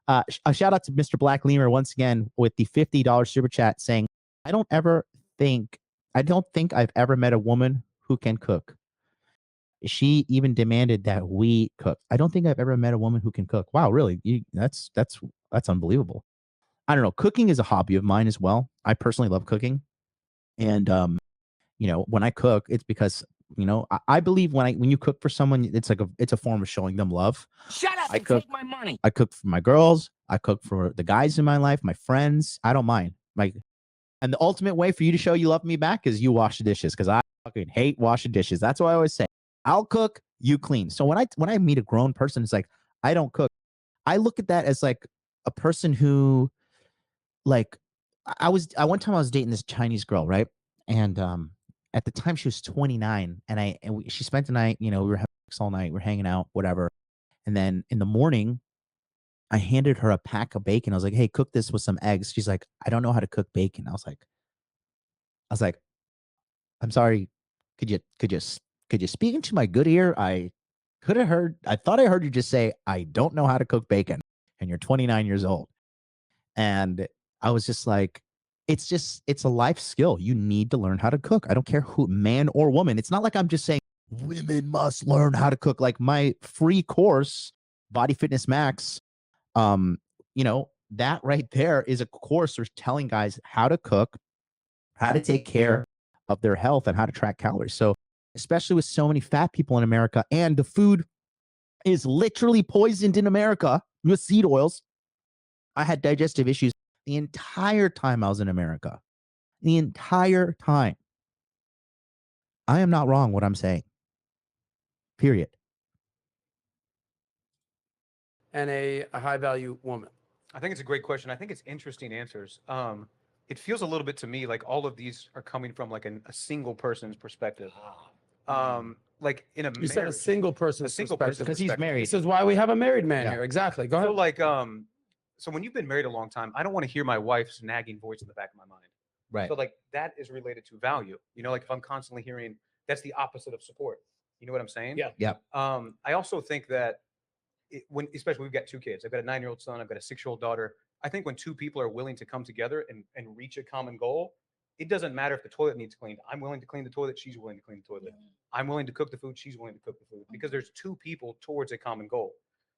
A shout out to Mr. Black Lemur once again with the $50 super chat saying, I don't think I've ever met a woman who can cook. She even demanded that we cook. I don't think I've ever met a woman who can cook. Wow, really? That's unbelievable. I don't know. Cooking is a hobby of mine as well. I personally love cooking. And when I cook, it's because I believe when you cook for someone, it's a form of showing them love. Shut up and take my money. I cook for my girls. I cook for the guys in my life, my friends. I don't mind. And the ultimate way for you to show you love me back is you wash the dishes, because I fucking hate washing dishes. That's what I always say. I'll cook, you clean. So when I meet a grown person, it's like, I don't cook. I look at that as like a person who, like, one time I was dating this Chinese girl, right? And at the time she was 29, and she spent the night, we were having sex all night, we're hanging out, whatever. And then in the morning, I handed her a pack of bacon. I was like, hey, cook this with some eggs. She's like, I don't know how to cook bacon. I was like, I'm sorry. Could you speak into my good ear? I thought I heard you just say, I don't know how to cook bacon, and you're 29 years old. And I was just like, it's a life skill. You need to learn how to cook. I don't care who, man or woman. It's not like I'm just saying women must learn how to cook. Like my free course, Body Fitness Max, that right there is a course for telling guys how to cook, how to take care of their health, and how to track calories. So especially with so many fat people in America, and the food is literally poisoned in America with seed oils. I had digestive issues the entire time I was in America. The entire time. I am not wrong what I'm saying. Period. And a high value woman. I think it's a great question. I think it's interesting answers. It feels a little bit to me like all of these are coming from like a single person's perspective. Like in a You said a single person's perspective. Because he's married. This is why we have a married man here. Exactly. Go ahead. So like, so when you've been married a long time, I don't want to hear my wife's nagging voice in the back of my mind. Right. So like that is related to value. Like if I'm constantly hearing, that's the opposite of support. You know what I'm saying? Yeah. Yeah. I also think that especially we've got two kids. I've got a 9-year-old son. I've got a 6-year-old daughter. I think when two people are willing to come together and reach a common goal, it doesn't matter if the toilet needs cleaned. I'm willing to clean the toilet. She's willing to clean the toilet. I'm willing to cook the food. She's willing to cook the food, because there's two people towards a common goal.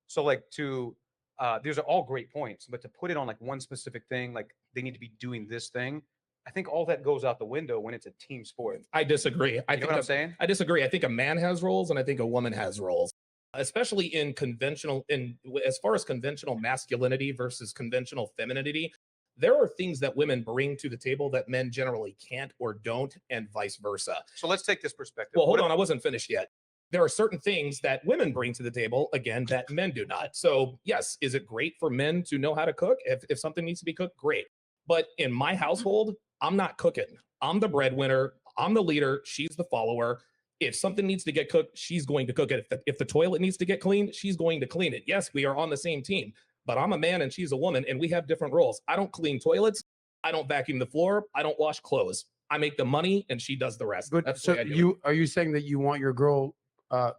So like these are all great points, but to put it on like one specific thing, like they need to be doing this thing, I think all that goes out the window when it's a team sport. I disagree. You know what I'm saying? I disagree. I think a man has roles, and I think a woman has roles, especially as far as conventional masculinity versus conventional femininity. There are things that women bring to the table that men generally can't or don't, and vice versa. So let's take this perspective. Well, hold on. I wasn't finished yet. There are certain things that women bring to the table, again, that men do not. So yes, is it great for men to know how to cook? If something needs to be cooked, great. But in my household, I'm not cooking. I'm the breadwinner. I'm the leader. She's the follower. If something needs to get cooked, she's going to cook it. If the toilet needs to get cleaned, she's going to clean it. Yes, we are on the same team, but I'm a man and she's a woman, and we have different roles. I don't clean toilets. I don't vacuum the floor. I don't wash clothes. I make the money and she does the rest. Good. That's So the way I do it. are you saying that you want your girl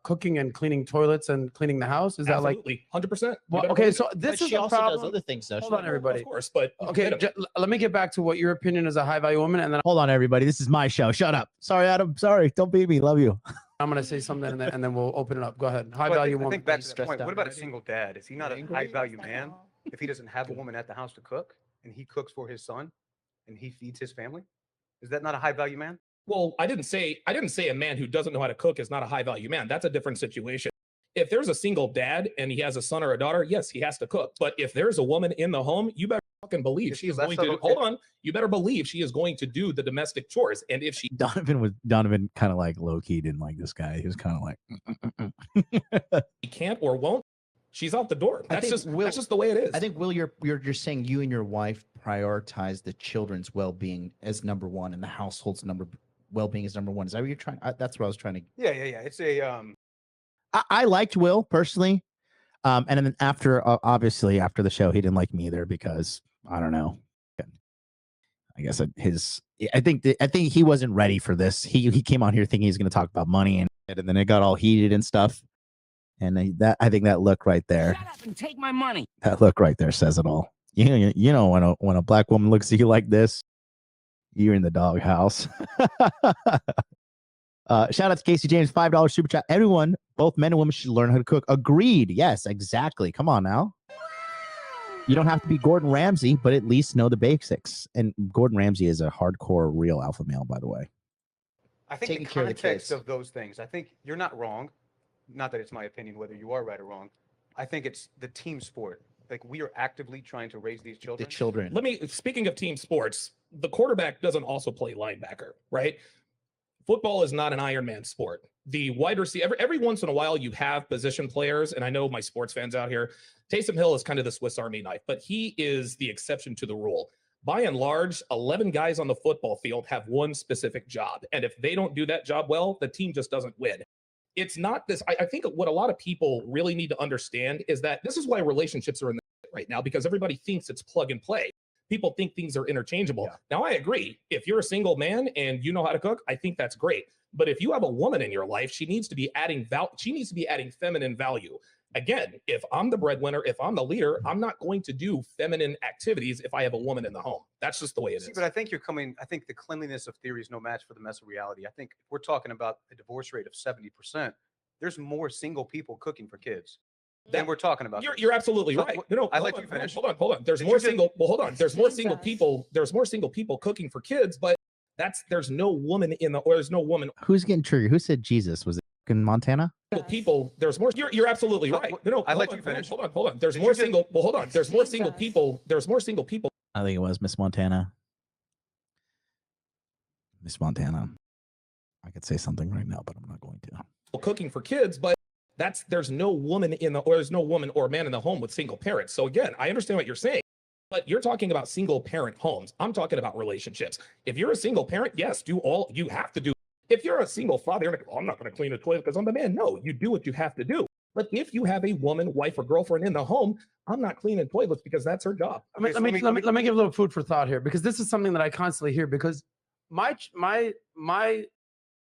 cooking and cleaning toilets and cleaning the house? Is that like Absolutely, 100%? well, okay? So this is she a also problem. does other things, though. Hold on, everybody. Of course, but Okay, let me get back to what your opinion as a high value woman, and then Hold on, everybody. This is my show. Shut up. Sorry, Adam. Sorry. Don't beat me. Love you. I'm gonna say something, and then we'll open it up. Go ahead. High Well, value I woman. think back to that stressed point. out What about a already? single dad? Is he not a high value man if he doesn't have a woman at the house to cook, and he cooks for his son and he feeds his family? Is that not a high value man? Well, I didn't say a man who doesn't know how to cook is not a high value man. That's a different situation. If there's a single dad and he has a son or a daughter, yes, he has to cook. But if there's a woman in the home, you better fucking believe she is going to hold on. You better believe she is going to do the domestic chores. And if she Donovan kind of like low key didn't like this guy. He was kind of like can't or won't, she's out the door. That's just the way it is. I think, Will, you're saying you and your wife prioritize the children's well-being as number one, and the household's well-being is number one. Is that what you're trying? That's what I was trying to. Yeah. It's a I liked Will personally, and then obviously after the show, he didn't like me either because I don't know. I guess I think he wasn't ready for this. He came on here thinking he's going to talk about money, and then it got all heated and stuff. And I think that look right there, Shut up and take my money. that look right there says it all. You know when a black woman looks at you like this, you're in the doghouse. Shout out to Casey James, $5 super chat. Everyone, both men and women, should learn how to cook. Agreed. Yes, exactly. Come on now. You don't have to be Gordon Ramsay, but at least know the basics. And Gordon Ramsay is a hardcore real alpha male, by the way. I think Taking the care of the context kids. of those things, I think you're not wrong. Not that it's my opinion whether you are right or wrong. I think it's the team sport. Like, we are actively trying to raise these children. The children. Speaking of team sports, the quarterback doesn't also play linebacker, right? Football is not an Iron Man sport. The wide receiver, every once in a while you have position players, and I know my sports fans out here, Taysom Hill is kind of the Swiss Army knife, but he is the exception to the rule. By and large, 11 guys on the football field have one specific job. And if they don't do that job well, the team just doesn't win. It's not this. I think what a lot of people really need to understand is that this is why relationships are in the right now, because everybody thinks it's plug and play. People think things are interchangeable. Yeah. Now, I agree. If you're a single man and you know how to cook, I think that's great. But if you have a woman in your life, she needs to be adding feminine value. Again, if I'm the breadwinner, if I'm the leader, I'm not going to do feminine activities if I have a woman in the home. That's just the way it is. But I think I think the cleanliness of theory is no match for the mess of reality. I think if we're talking about a divorce rate of 70%, there's more single people cooking for kids than we're talking about. You're absolutely right. No, I let you finish. Hold on. There's more single people. There's more single people cooking for kids, but there's no woman there's no woman. Who's getting triggered? Who said Jesus? Was it in Montana? People, there's more. You're absolutely right. No, I let you finish. Hold on. There's more single. Well, hold on. There's more single people. There's more single people. I think it was Miss Montana. Miss Montana. I could say something right now, but I'm not going to. Cooking for kids, but there's no woman there's no woman or man in the home with single parents. So again, I understand what you're saying, but you're talking about single parent homes. I'm talking about relationships. If you're a single parent, yes, you have to do. If you're a single father, you're like, oh, I'm not going to clean a toilet because I'm a man. No, you do what you have to do. But if you have a woman, wife, or girlfriend in the home, I'm not cleaning toilets because that's her job. Let me give a little food for thought here, because this is something that I constantly hear, because my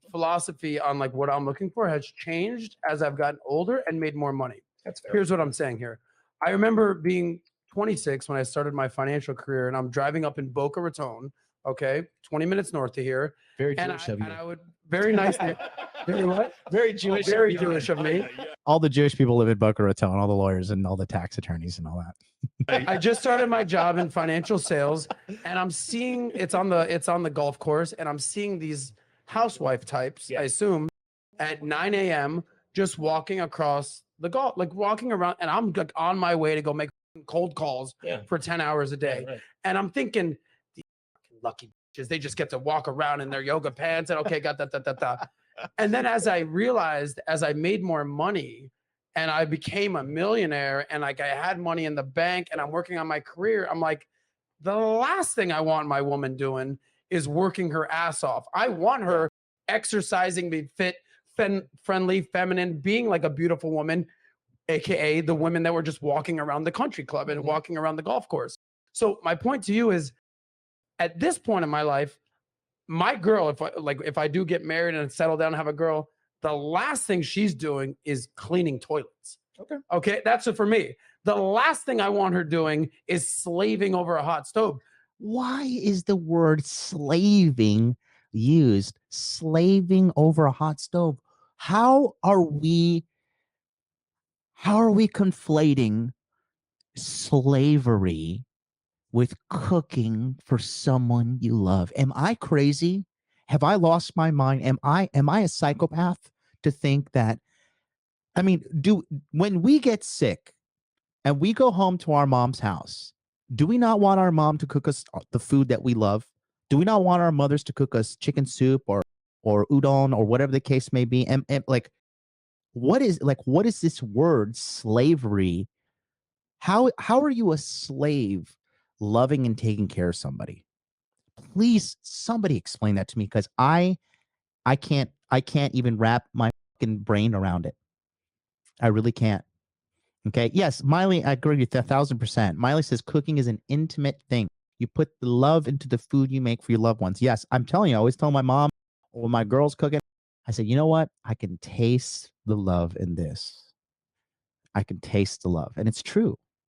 philosophy on like what I'm looking for has changed as I've gotten older and made more money. That's fair. Here's what I'm saying here. I remember being 26 when I started my financial career, and I'm driving up in Boca Raton, okay, 20 minutes north of here. Very Jewish of you. And I would very nice. Very what? Very Jewish. Very Jewish of me. All the Jewish people live in Boca Raton, all the lawyers and all the tax attorneys and all that. I just started my job in financial sales, and I'm seeing it's on the golf course, and I'm seeing these housewife types, I assume, at 9 a.m. just walking across the golf, like walking around, and I'm like on my way to go make cold calls for 10 hours a day. Yeah, right. And I'm thinking, these lucky bitches, they just get to walk around in their yoga pants and okay, got that. And then as I made more money and I became a millionaire and like I had money in the bank and I'm working on my career, I'm like, the last thing I want my woman doing is working her ass off. I want her exercising, being fit, friendly, feminine, being like a beautiful woman, AKA the women that were just walking around the country club and walking around the golf course. So my point to you is, at this point in my life, my girl, if I do get married and settle down and have a girl, the last thing she's doing is cleaning toilets. Okay. That's it for me. The last thing I want her doing is slaving over a hot stove. Why is the word slaving used? Slaving over a hot stove. How are we conflating slavery with cooking for someone you love? Am I crazy? Have I lost my mind? Am I a psychopath to think that? I mean, when we get sick and we go home to our mom's house, do we not want our mom to cook us the food that we love? Do we not want our mothers to cook us chicken soup or udon or whatever the case may be? And what is this word slavery? How are you a slave loving and taking care of somebody? Please, somebody explain that to me, because I can't even wrap my fucking brain around it. I really can't. Okay. Yes, Miley, I agree with you 1,000%. Miley says cooking is an intimate thing. You put the love into the food you make for your loved ones. Yes, I'm telling you, I always tell my mom or when my girl's cooking, I said, you know what? I can taste the love in this. I can taste the love. And it's true.